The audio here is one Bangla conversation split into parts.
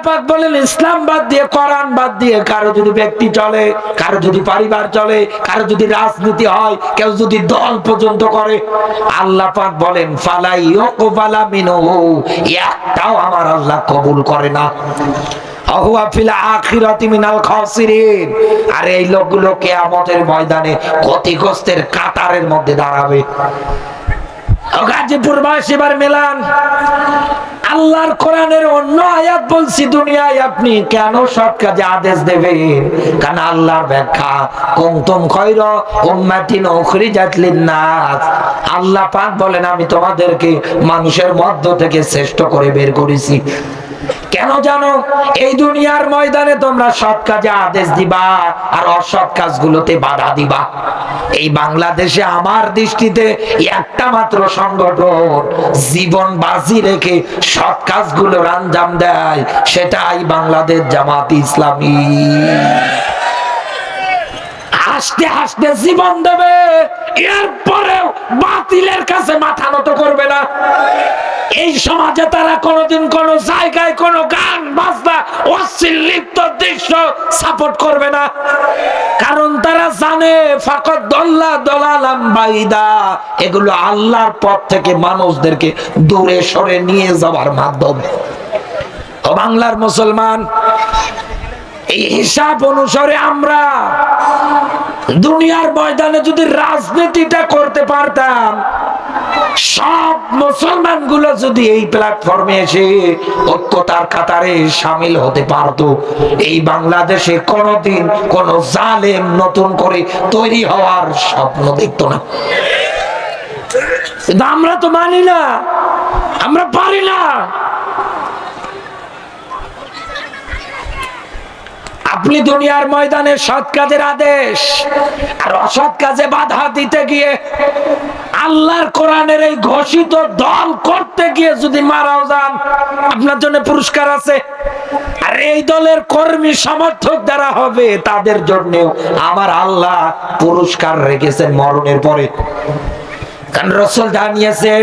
পাক বলেন ইসলাম বাদ দিয়ে, কোরআন বাদ দিয়ে কারো যদি ব্যক্তি চলে, কারো যদি পরিবার চলে, কারো যদি রাজনীতি হয়, কেউ যদি দল পর্যন্ত করে, আল্লাহ পাক বলেন ফালা ইয়াকবালা মিনহু, একটাও আমার আল্লাহ কবুল করে না। আহুয়া ফিল আখিরাতি মিনাল খাসিরিন। আর এই লোকগুলো কিয়ামতের ময়দানে ক্ষতিগ্রস্তের কাতারের মধ্যে দাঁড়াবে। গাজীপুর বাসী এবার মেলান, আল্লাহর কোরআনের অন্য আয়াত বলছি দুনিয়ায় আপনি কেন সৎ কাজে আদেশ দেবেন? কারণ আল্লাহর ব্যাখ্যা কুনতুম খায়রা উম্মাতিন উখরিজাত লিন-নাস। আল্লাহ পাক বলেন আমি তোমাদেরকে মানুষের মধ্য থেকে শ্রেষ্ঠ করে বের করেছি। কেন জানো? এই দুনিয়ার ময়দানে তোমরা সৎ কাজে আদেশ দিবা আর অসৎ কাজগুলোতে বাধা দিবা। এই বাংলাদেশে আমার দৃষ্টিতে একটা মাত্র সংগঠন জীবন বাজি রেখে সৎ কাজগুলোর আঞ্জাম দেয়, সেটাই বাংলাদেশ জামাত ইসলামী। হাসতে হাসতে জীবন দেবে, এরপরেও বাতিলের কাছে মাথা নত করবে না। এই সমাজে তারা কোনোদিন কোন জায়গায় কোন গান বাজনা অশ্লীল লিপ্ত দৃশ্য সাপোর্ট করবে না, কারণ তারা জানে ফাকাদ দাল্লা দালালাম বাইদা, এগুলো আল্লাহর পথ থেকে মানুষদেরকে দূরে সরে নিয়ে যাওয়ার মাধ্যম। ও বাংলার মুসলমান, এই হিসাব অনুসারে আমরা দুনিয়ার ময়দানে যদি রাজনীতিটা করতে পারতাম, সব মুসলমান গুলো যদি এই প্ল্যাটফর্মে এসে ঐক্যতার কাতারে শামিল হতে পারতো, এই বাংলাদেশে কোনোদিন কোন জালেম নতুন করে তৈরি হওয়ার স্বপ্ন দেখতো না। কিন্তু আমরা তো মানি না, আমরা পারি না। আপনি দুনিয়ার ময়দানে সৎ কাজের আদেশ আর অসৎ কাজে বাধা দিতে গিয়ে আল্লাহর কোরআনের এই ঘোষিত দল করতে গিয়ে যদি মারাও যান, আপনার জন্য পুরস্কার আছে। আর এই দলের কর্মী সমর্থক যারা হবে তাদের জন্য আমার আল্লাহ পুরস্কার রেখেছেন মরণের পরে। কারণ রাসূল জানিয়েছেন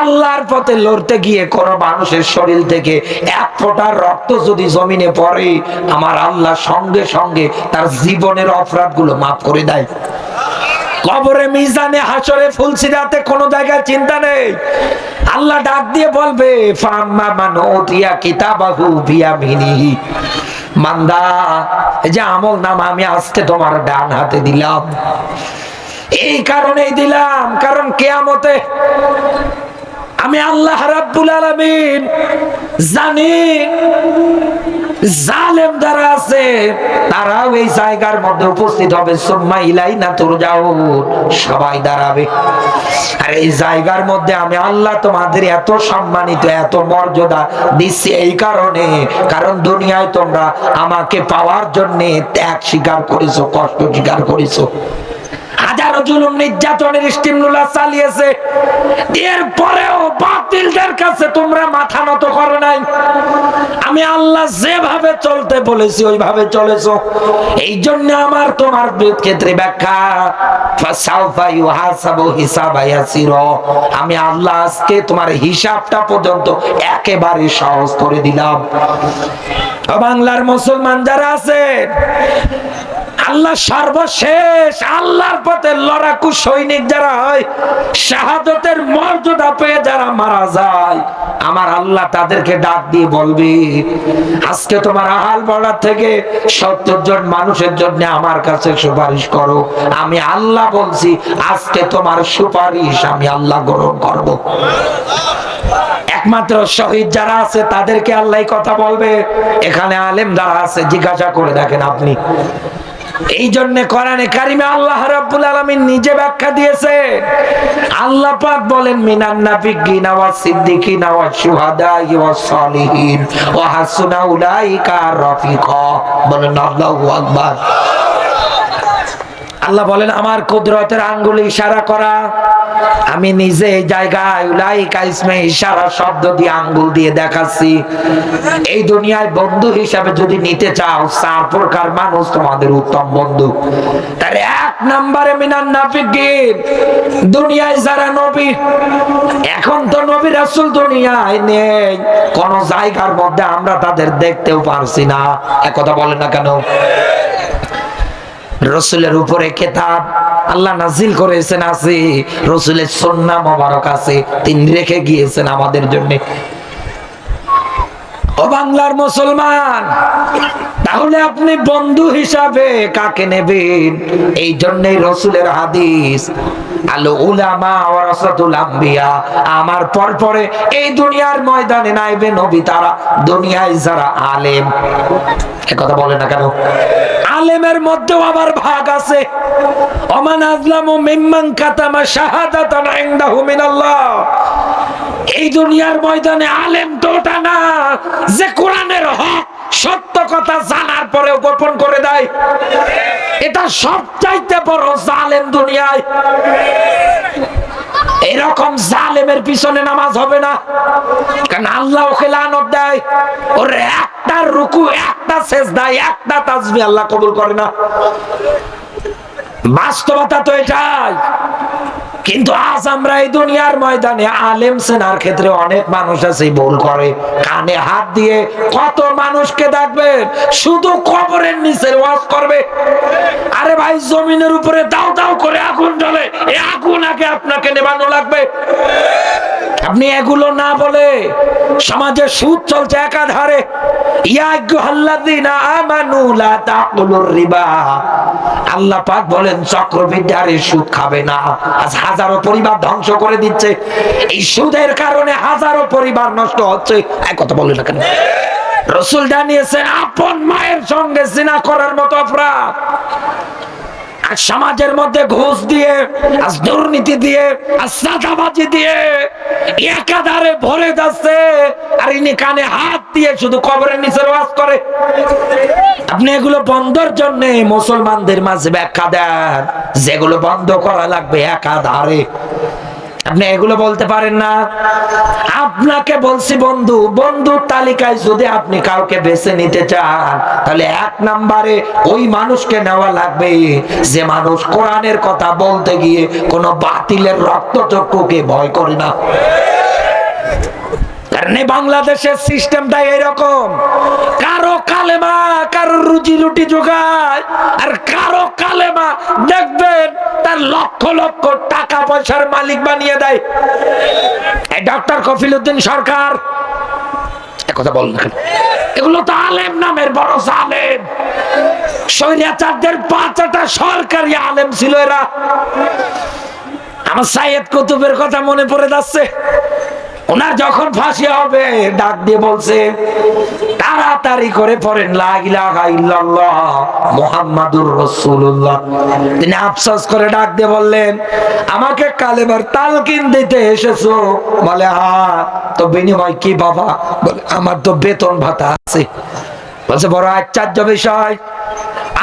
আল্লাহর পথে লড়তে গিয়ে কোন মানুষের শরীর থেকে এক ফোঁটা রক্ত যদি জমিনে পড়ে, আমার আল্লাহ সঙ্গে সঙ্গে তার জীবনের অপরাধগুলো মাফ করে দেয়। কবরে, মিজানে, হাসরে, ফুলসিরাতে কোন জায়গায় চিন্তা নেই। আল্লাহ ডাক দিয়ে বলবে ফাম্মা মান উতিয়া কিতাবাহু বিয়ামিনিহি, বান্দা এই যে আমলনামা আমি আজকে তোমার ডান হাতে দিলাম। এই কারণেই দিলাম কারণ কিয়ামতে আমি আল্লাহ রাব্বুল আলামিন জানি জালেম যারা আছে তারাও এই জায়গার মধ্যে উপস্থিত হবে। সুম্মা ইলাইনা তুরজাউন, সবাই দাঁড়াবে। আর এই জায়গার মধ্যে আমি আল্লাহ তোমাদের এত সম্মানিত, এত মর্যাদা দিচ্ছি এই কারণে, কারণ দুনিয়ায় তোমরা আমাকে পাওয়ার জন্য ত্যাগ স্বীকার করেছো, কষ্ট স্বীকার করেছো, হাজারো জুলুম নির্যাতনের স্টিমুলা চালিয়েছে, এরপরেও বাতিলদের কাছে তোমরা মাথা নত করো নাই। আমি আল্লাহ যেভাবে চলতে বলেছি ওইভাবে চলেছো। এই জন্য আমার তোমার ক্ষেত্রে ব্যাখ্যা ফাসাউফা ইউহাসাবু হিসাবা ইয়াসিরা, আমি আল্লাহ আজকে তোমার হিসাবটা পর্যন্ত একেবারে সহজ করে দিলাম। বাংলার মুসলমান যারা আছে, আল্লাহ সর্বশেষ আল্লাহর পথে লড়াকু সৈনিক যারা হয়, শাহাদতের মর্যাদা পেয়ে যারা মারা যায়, আমার আল্লাহ তাদেরকে ডাক দিয়ে বলবে আজকে তোমার আহাল বড়ার থেকে 70 জন মানুষের জন্য আমার কাছে সুপারিশ করো। আমি আল্লাহ বলছি আজকে তোমার সুপারিশ আমি আল্লাহ গ্রহণ করব। একমাত্র শহীদ যারা আছে তাদেরকে আল্লাহ কথা বলবে। এখানে আলেম যারা আছে জিজ্ঞাসা করে দেখেন আপনি। এই জন্য কোরআনে কারিমে আল্লাহ রাব্বুল আলামিন নিজে ব্যাখ্যা দিয়েছে। আল্লাহ পাক বলেন মিনান নাবিয়্যিনা ওয়াস সিদ্দিকিনা ওয়াশ শুহাদাই ওয়াস সালিহিন ওয়া হাসুনা উলাইকা রাফিকা। বলেন আল্লাহু আকবার। আল্লাহ বলেন আমার কুদরতের আঙ্গুলে ইশারা করা, আমি নিজে এই জায়গায় উলাইকা ইসমে ইশারা শব্দ দিয়ে আঙ্গুল দিয়ে দেখাচ্ছি। এই দুনিয়ায় বন্ধু হিসাবে যদি নিতে চাও, 4 প্রকার মানুষ তোমাদের উত্তম বন্ধু। তার 1 নম্বরে মিনান নাফিকিন, দুনিয়ায় যারা নবী, এখন তো নবী রাসূল দুনিয়ায় নেই, কোন জায়গার মধ্যে আমরা তাদের দেখতেও পারছি না। একথা বলেন না কেন? রসুলের উপরে কিতাব আল্লাহ নাজিল করেছেন, আছে রসুলের সুন্নাহ মোবারক আছে, তিনি রেখে গিয়েছেন আমাদের জন্য। ও বাংলার মুসলমান, তাহলে আপনি বন্ধু হিসাবে কাকে নেবেন? এই জন্যই রসুলের হাদিস, আল উলামা ওয়ারাসাতুল আম্বিয়া, আমার পরে এই দুনিয়ার ময়দানে নাইবে নবী তারা, দুনিয়ায় যারা আলেম। এ কথা বলে না কেন? আলেমের মধ্যেও আবার ভাগ আছে। ওমান আযলামু মিম্মান কাতামা শাহাদাতান ইনদাহু মিনাল্লাহ। এই দুনিয়ার ময়দানে আলেম তো ওটা না যে কোরআনের হক সত্য কথা জানার পরেও গোপন করে দেয়, এটা সবচাইতে বড় জালেম দুনিয়ায়। এরকম জালেমের পিছনে নামাজ হবে না, কারণ আল্লাহ ওকে লানত দেয়, ওর একটা রুকু, একটা সেজদা, একটা তাসবিহ আল্লাহ কবুল করে না। বাস্তবতা তো এটাই। কিন্তু আজ আমরা এই দুনিয়ার ময়দানে আলেম চেনার ক্ষেত্রে অনেক মানুষ আছে ভুল করে, কানে হাত দিয়ে কত মানুষকে দেখবেন শুধু কবরের নিচে ওয়াজ করবে। আরে ভাই, জমিনের উপরে দাও দাও করে আগুন জ্বলে, এই আগুন আগে আপনাকে নেভানো লাগবে। আপনি এগুলো না বলে, সমাজে সুদ চলছে একাধারে, ইয়া আইয়ুহাল্লাযীনা আমানু লা তাকুলুর রিবা, আল্লাহ পাক বলেন চক্রবৃদ্ধি আর সুদ খাবে না। আজ হাজারো পরিবার ধ্বংস করে দিচ্ছে, এই সুদের কারণে হাজারো পরিবার নষ্ট হচ্ছে। এক কথা বলে না কেন? রাসূল জানিয়েছেন আপন মায়ের সঙ্গে জিনা করার মতো অপরাধ। আর সমাজের মধ্যে ঘুষ দিয়ে, আজ দুর্নীতি দিয়ে, আজ চাঁদাবাজি দিয়ে একাধারে ভরে যাচ্ছে, আর ইনি কানে হাত দিয়ে শুধু কবরের নিচে ওয়াজ করে। আপনি এগুলো বন্ধের জন্য মুসলমানদের মাঝে ব্যাখ্যা দেন, যেগুলো বন্ধ করা লাগবে একাধারে। আপনি এগুলো বলতে পারেন না। আপনাকে বলছি বন্ধু, বন্ধুর তালিকায় যদি আপনি কাউকে বেছে নিতে চান, তাহলে 1 নম্বরে ওই মানুষকে নেওয়া লাগবে যে মানুষ কোরআনের কথা বলতে গিয়ে কোনো বাতিলের রক্তচক্ষুকে ভয় করে না। কারণ বাংলাদেশের সিস্টেমটা এরকম, কারো কালেমা কারো রুজি রুটি যোগায়, আর কারো কালেমা দেখবেন তার লক্ষ লক্ষ টাকা পয়সার মালিক বানিয়ে দেয়। এই ডক্টর কফিলউদ্দিন সরকার, কথা বলেন, এগুলো তো আলেম নামের বড় জালেম। স্বৈরাচারদের 5টা সরকারি আলেম ছিল এরা। আমার সাইয়েদ কুতুবের কথা মনে পড়ে যাচ্ছে। ওনার যখন ফাঁসি হবে ডাক দিয়ে বলছে তাড়াতাড়ি করে পড়েন লা ইলাহা ইল্লাল্লাহ মুহাম্মাদুর রাসূলুল্লাহ। তিনি আফসোস করে ডাক দিয়ে বললেন, আমাকে কালেমার তালকিন দিতে এসেছো? বলে হ্যাঁ। তো বিনিময় কি বাবা? বলে আমার তো বেতন ভাতা আছে। বলছে বড় আশ্চর্য বিষয়,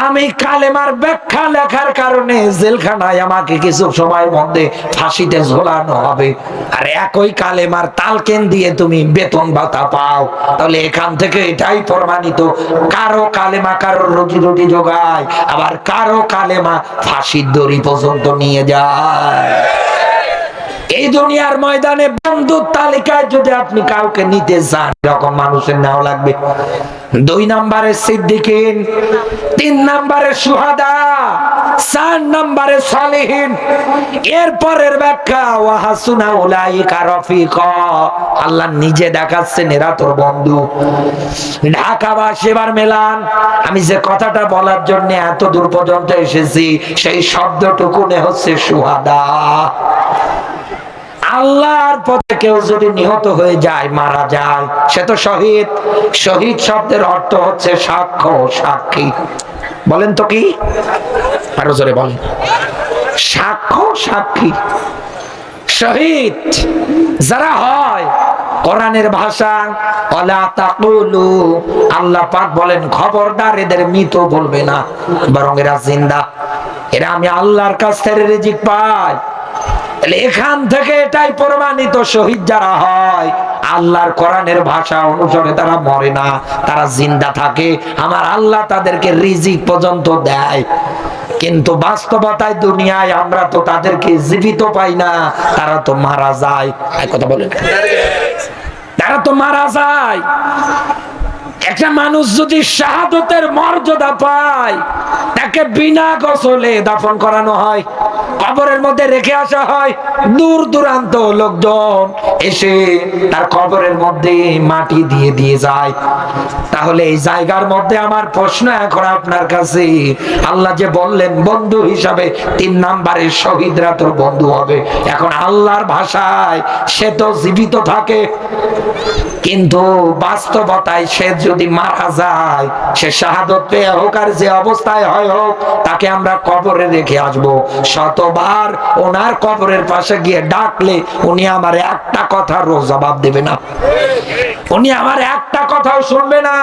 আমি কালেমার ব্যাখ্যা লেখার কারণে জেলখানায় আমাকে কিছু সময়ের মধ্যে ফাঁসিতে ঝোলানো হবে, আর একই কালেমার তালকিন দিয়ে তুমি বেতন ভাতা পাও। তাহলে এখান থেকে এটাই প্রমাণিত, কারো কালেমা কারো রুজি রুটি যোগায়, আবার কারো কালেমা ফাঁসির দড়ি পর্যন্ত নিয়ে যায়। এই দুনিয়ার ময়দানে বন্ধুর তালিকায় যদি আপনি কাউকে নিতে চান, এরকম মানুষের নেওয়া লাগবে। 2 নম্বরে সিদ্দিকিন, 3 নম্বরে শুহাদা, 4 নম্বরে সালিহিন। এরপরের ব্যাখ্যা ওয়া হাসুনা উলাইকা রাফিকা, আল্লাহ নিজে দেখাচ্ছেন এরা তোর বন্ধু। ঢাকাবাসী এবার মেলান, আমি যে কথাটা বলার জন্য এত দূর পর্যন্ত এসেছি, সেই শব্দটুকুনে হচ্ছে শুহাদা। আল্লাহর পথে কেউ যদি নিহত হয়ে যায়, মারা যায়, সে তো শহীদ। শহীদ শব্দের অর্থ হচ্ছে সাক্ষ্য, সাক্ষী। বলেন তো কি? আরো জোরে বলেন। সাক্ষ্য, সাক্ষী। শহীদ যারা হয়, কোরআনের ভাষা ওয়ালা তাকুলু, আল্লাহ পাক বলেন খবরদার এদের মৃত বলবে না, বরং এরা জিন্দা। এরা আমি আল্লাহর কাছ থেকে রিজিক পাই। এখান থেকে এটাই প্রমাণিত, শহীদ যারা হয় আল্লাহর কোরআনের ভাষা অনুসারে তারা মরে না, তারা জিন্দা থাকে। আমার আল্লাহ তাদেরকে রিজিক পর্যন্ত দেয়। কিন্তু বাস্তবতায় দুনিয়ায় আমরা তো তাদেরকে জীবিত পাই না, তারা তো মারা যায়। এক কথা বলেন, তারা তো মারা যায়। একটা মানুষ যদি শাহাদতের মর্যাদা পায়, তাকে বিনা গোসলে দাফন করানো হয়, কবরের মধ্যে রেখে আসা হয়। দূর দূরান্ত লোকজন এসে তার কবরের মধ্যে মাটি দিয়ে দিয়ে যায়। তাহলে এই জায়গার মধ্যে আমার প্রশ্ন এখন আপনার কাছে, আল্লাহ যে বললেন বন্ধু হিসাবে 3 নম্বরের শহীদরা তোর বন্ধু হবে, এখন আল্লাহর ভাষায় সে তো জীবিত থাকে, কিন্তু বাস্তবতায় সে যদি মারা যায়, সে শাহাদত পেয়ে হোক আর যে অবস্থায় হয় হোক, তাকে আমরা কবরে রেখে আসবো। শতবার ওনার কবরের পাশে গিয়ে ডাকলে উনি আমার একটা কথার জবাব দেবে না, উনি আমার একটা কথাও শুনবে না,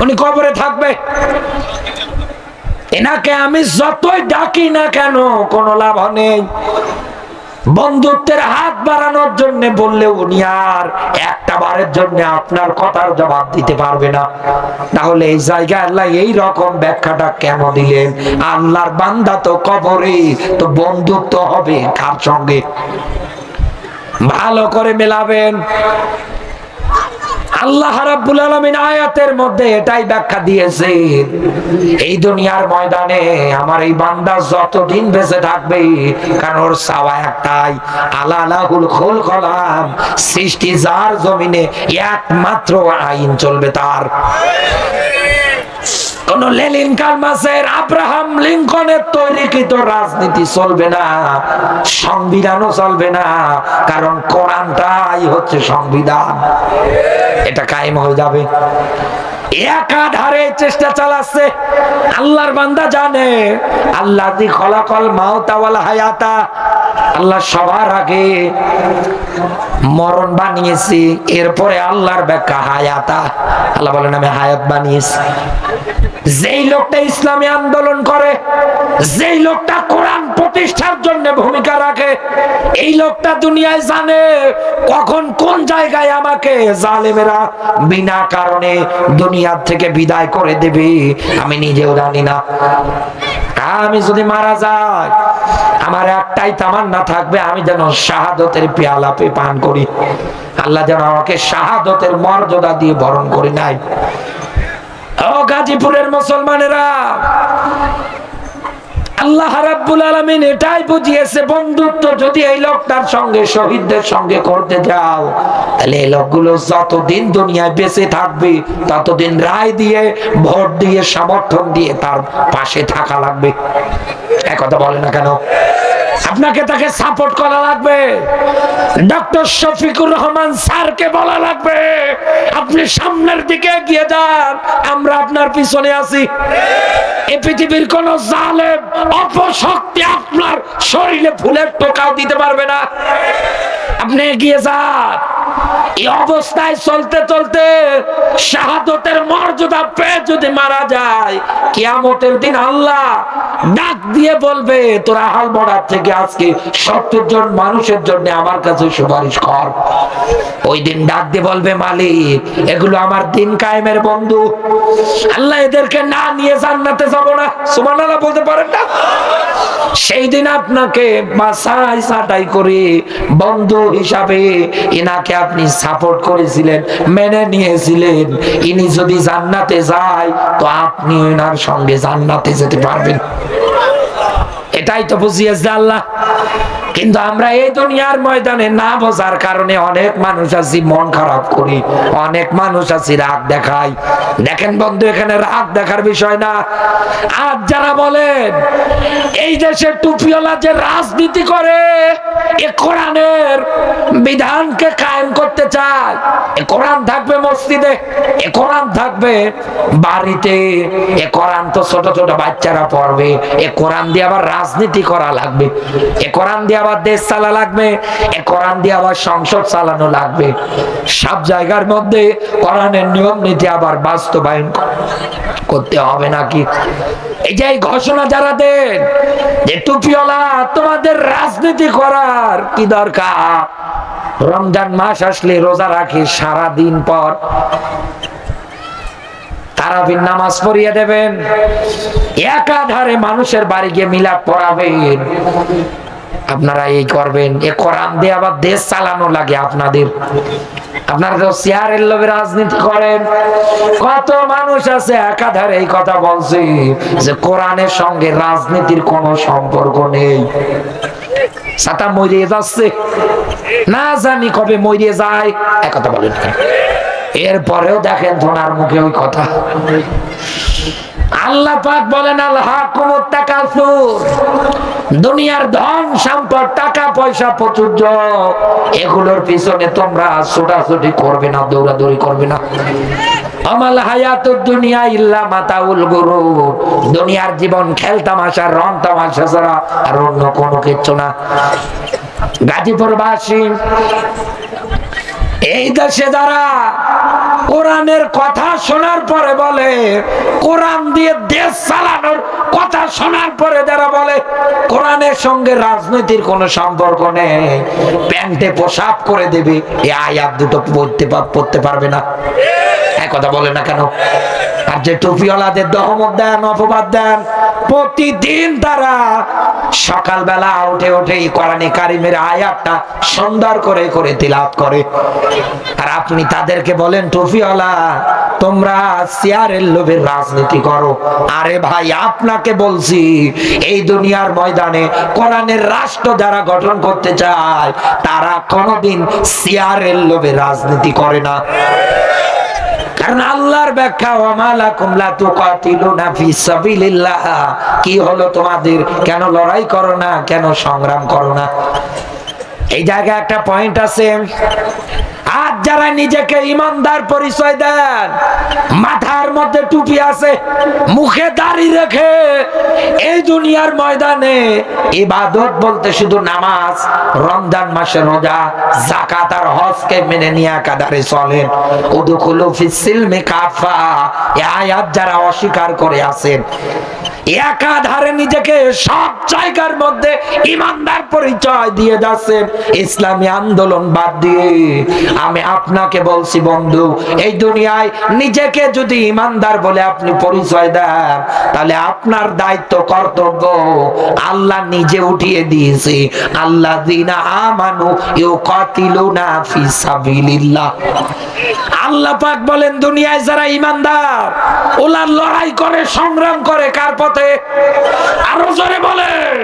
উনি কবরে থাকবে। এনাকে আমি যতই ডাকি না কেন কোনো লাভ নেই। বন্ধুত্বের হাত বাড়ানোর জন্য বললে উনি আর একটা বারের জন্য আপনার কথার জবাব দিতে পারবে না। তাহলে এই জায়গায় আল্লাহ এই রকম ব্যাখ্যাটা কেন দিলেন? আল্লাহর বান্দা তো কবরে, তো বন্ধুত্ব হবে কার সঙ্গে? ভালো করে মেলাবেন। আল্লাহ রাব্বুল আলামিন আয়াতের মধ্যে এটাই ব্যাখ্যা দিয়েছেন, এই দুনিয়ার ময়দানে আমার এই বান্দা যতদিন বেঁচে থাকবে, কারণ ওর চাওয়া একটাই, আলালাহুল খুলকলাম, সৃষ্টি যার জমিনে একমাত্র আইন চলবে তার। কোন লেনিন কালমাসের আব্রাহাম লিঙ্কনের তৈরিকৃত রাজনীতি চলবে না, সংবিধানও চলবে না, কারণ কোরআনটাই হচ্ছে সংবিধান। এটা কায়েম হয়ে যাবে। একাধারে চেষ্টা চালাচ্ছে। আল্লাহর বান্দা জানে আল্লাযী খলাকাল মাউতা ওয়াল হায়াতা, আল্লাহ সবার আগে মরণ বানিয়েছি, এরপরে আল্লাহর ব্যাখ্যা হায়াতা। আল্লাহ বলেন আমি হায়াত বানিয়েছি। যেই লোকটা ইসলামী আন্দোলন করে, যেই লোকটা কোরআন প্রতিষ্ঠার জন্য ভূমিকা রাখে, এই লোকটা দুনিয়ায় জানে কখন কোন জায়গায় আমাকে জালেমেরা বিনা কারণে দুনিয়ার থেকে বিদায় করে দেবে, আমি নিজেও জানি না। আমি যদি মারা যাই, আমার একটাই তামান্না থাকবে, আমি যেন শাহাদতের পেয়ালা পান করি। আল্লাহ যেন আমাকে শাহাদতের মর্যাদা দিয়ে বরণ করে নাই। ও গাজীপুরের মুসলমানেরা, আল্লাহ রাব্বুল আলামিন এটাই বুঝিয়েছে, বন্ধুত্ব যদি এই লোকটার সঙ্গে শহীদদের সঙ্গে করতে যাও, তাহলে এই লোকগুলো যতদিন দুনিয়ায় বেঁচে থাকবে ততদিন রায় দিয়ে, ভোট দিয়ে, সমর্থন দিয়ে তার পাশে থাকা লাগবে। এক কথা বলে না কেন? আপনাকে তাকে সাপোর্ট করা লাগবে। ডক্টর শফিকুর রহমান স্যারকে বলা লাগবে আপনি সামনের দিকে এগিয়ে যান, আমরা আপনার পিছনে আছি। এই পৃথিবীর কোন জালেম অপশক্তি আপনার শরীরে ফুলের টোকাও দিতে পারবে না। আপনি এগিয়ে যান। এই অবস্থায় চলতে চলতে শাহাদতের মর্যাদা পেয়ে যদি মারা যায়, কিয়ামতের দিন আল্লাহ ডাক দিয়ে বলবে তোরা হালবড়ার থেকে আজকে 70 জন মানুষের জন্য আমার কাছে সুপারিশ কর। ওই দিন ডাক দিয়ে বলবে মালিক, এগুলো আমার দিন কায়েমের বন্ধু, আল্লাহ এদেরকে না নিয়ে জান্নাতে যাব না। সুবহানাল্লাহ বলতে পারেন না? সেই দিন আপনাকে বাছাই ছাঁটাই করে বন্ধু হিসাবে ইনাকে আপনি সাপোর্ট করেছিলেন, মেনে নিয়েছিলেন, ইনি যদি জান্নাতে যায় তো আপনি ওনার সঙ্গে জান্নাতে যেতে পারবেন। এটাই তো বুঝিয়েছে আল্লাহ। কিন্তু আমরা এই দুনিয়ার ময়দানে না বোঝার কারণে অনেক মানুষ আছি মন খারাপ করি, অনেক মানুষ আছি রাগ দেখাই। দেখেন বন্ধু, এখানে রাগ দেখার বিষয় না। আজ যারা বলেন এই দেশে টুপিওয়ালা যে রাজনীতি করে, এ কোরআনের বিধানকে কায়েম করতে চায়, এ কোরআন থাকবে মসজিদে, এ কোরআন থাকবে বাড়িতে, এ কোরআন তো ছোট ছোট বাচ্চারা পড়বে, এ কোরআন দিয়ে আবার রাজনীতি করা লাগবে, এ কোরআন দিয়ে আবার দেশ চালা লাগবে, এ কোরআন দিয়ে আবার সংসদ চালানো লাগবে। সব জায়গার মধ্যে কোরআনের নিয়ম নীতি আবার বাস্তবায়ন করতে হবে নাকি? এই যে ঘোষণা যারা দেন যে টুপিওয়ালা তোমাদের রাজনীতি করার কি দরকার, রমজান মাস আসলে রোজা রাখে সারা দিন পর তারাবির নামাজ পড়িয়ে দেবেন, একাধারে মানুষের বাড়ি গিয়ে মিলাদ পড়াবেন, আপনারা এই করবেন। এ কোরআন দিয়ে আবার দেশ চালানো লাগে আপনাদের। আপনারা তো চেয়ারের লোভে রাজনীতি করেন। কত মানুষ আছে একাধারে এই কথা বলছে যে কোরআনের সঙ্গে রাজনীতির কোনো সম্পর্ক নেই। সাতা মরিয়ে যাচ্ছে, না জানি কবে মরিয়ে যায়, একথা বলেন। এরপরেও দেখেন ধোনার মুখে ওই কথা। আল্লাহ পাক বলেন আল হাকুমুত তাকাসুর, দুনিয়ার ধন সম্পদ টাকা পয়সা প্রাচুর্য এগুলোর পিছনে তোমরা ছোটাছুটি করবে না, দৌড়াদৌড়ি করবে না। আমাল হায়াতুদ দুনিয়া ইল্লা মাতাউল গুরুর, দুনিয়ার জীবন খেল তামাশা রং তামাশা ছাড়া আর অন্য কোনো কিছু না। গাজীপুরবাসী, এই দেশে যারা কোরআনের কথা শোনার পরে বলে, কোরআন দিয়ে দেশ চালানোর কথা শোনার পরে যারা বলে কোরআনের সঙ্গে রাজনীতির কোনো সম্পর্ক নেই, প্যান্টে পোশাক করে দেবে, এই আয়াত দুটো পড়তে পারবে না। এক কথা বলে না কেন? আর যে টুপিওয়ালাদের দহমত দেন, অপবাদ দেন, প্রতিদিন তারা সকালবেলা উঠে উঠে কোরআনে কারিমের আয়াতটা সুন্দর করে করে তিলাওয়াত করে, আর আপনি তাদেরকে বলেন টুপিওয়ালা তোমরা চেয়ারের লোভের রাজনীতি করো। আরে ভাই, আপনাকে বলছি এই দুনিয়ার ময়দানে কোরআনের রাষ্ট্র যারা গঠন করতে চায় তারা কোনোদিন চেয়ারের লোভে রাজনীতি করে না। কারণ আল্লাহর ব্যাখ্যা ওয়ামালাকুম লা তুকাতিলুনা ফি সাবিলিল্লাহ, কি হলো তোমাদের, কেন লড়াই করো না, কেন সংগ্রাম করো না? এই জায়গায় একটা পয়েন্ট আছে। আজ যারা নিজেকে ইমানদার পরিচয় দেন, মাথার মধ্যে টুপি আছে, মুখে দাড়ি রেখে এই দুনিয়ার ময়দানে ইবাদত বলতে শুধু নামাজ, রমজান মাসে রোজা, যাকাত আর হজকে মেনে নিয়ে একাধারে চলেন, উদখুলু ফিস সিলমি কাফা, এই আয়াত যারা অস্বীকার করে আছেন, একাধারে নিজেকে সব জায়গার মধ্যে ইমানদার পরিচয় দিয়ে যাচ্ছেন, ইসলামী আন্দোলন বাদ দিয়ে। আমি আপনাকে বলছি বন্ধু, এই দুনিয়ায় নিজেকে যদি ইমানদার বলে আপনি পরিচয় দেন, তাহলে আপনার দায়িত্ব কর্তব্য আল্লাহ নিজে উঠিয়ে দিয়েছে, আল্লাযীনা আমানু ইউকাতিলুনা ফি সাবিলিল্লাহ। আল্লাহ পাক বলেন দুনিয়ায় যারা ইমানদার ওরা লড়াই করে, সংগ্রাম করে কার পথে? আরো জোরে বলেন।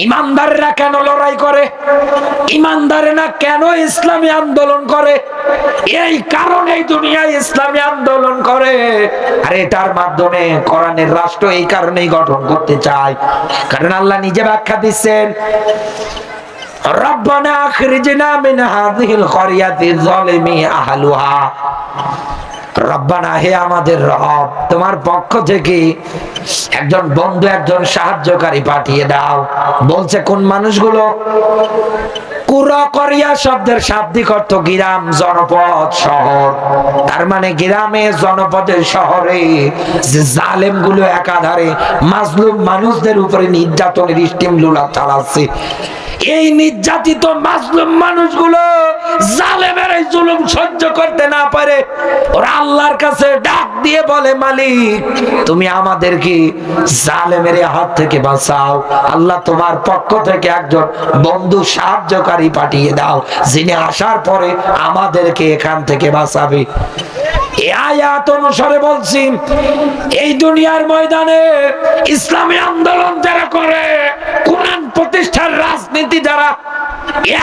ইমানদাররা কেন লড়াই করে? ইমানদারেরা কেন ইসলামী আন্দোলন করে? এই কারণেই দুনিয়ায় ইসলামী আন্দোলন করে। আর এটার মাধ্যমে কোরআনের রাষ্ট্র এই কারণেই গঠন করতে চায়, কারণ আল্লাহ নিজে ব্যাখ্যা দিচ্ছেন, রব্বানা আখরিজনা মিন হাযিহিল ক্বরিয়াতি যালিমি আহলুহা। রব্বানা, হে আমাদের রব, তোমার পক্ষ থেকে একজন বন্ধু, একজন সাহায্যকারী পাঠিয়ে দাও। বলছে কোন মানুষগুলো? কুরা করিয়া শব্দের শাব্দিক অর্থ গ্রাম, জনপদ, শহর। তার মানে গ্রামে, জনপদে, শহরে যে জালেম গুলো একাধারে মাজলুম মানুষদের উপরে নির্যাতনের স্টিমলুলা চালাচ্ছে, এই নির্যাতিত মাজলুম মানুষগুলো জালেমের এই জুলুম সহ্য করতে না পারে ওরা আল্লাহর কাছে ডাক দিয়ে বলে, মালিক তুমি আমাদেরকে জালেমের হাত থেকে বাঁচাও। আল্লাহ তোমার পক্ষ থেকে একজন বন্ধু, সাহায্যকারী পাঠিয়ে দাও, যিনি আসার পরে আমাদেরকে এখান থেকে বাঁচাবে। এই আয়াত অনুসারে বলছি, এই দুনিয়ার ময়দানে ইসলামী আন্দোলন যারা করে, কোরআন প্রতিষ্ঠার রাজনীতি যারা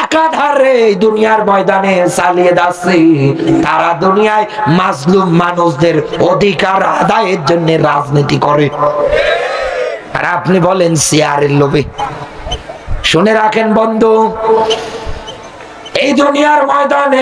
একাধারে এই দুনিয়ার ময়দানে চালিয়ে যাচ্ছে, তারা দুনিয়ায় মাজলুম মানুষদের অধিকার আদায়ের জন্য রাজনীতি করে। আর আপনি বলেন চেয়ারের লোভে। শুনে রাখেন বন্ধু, এই দুনিয়ার ময়দানে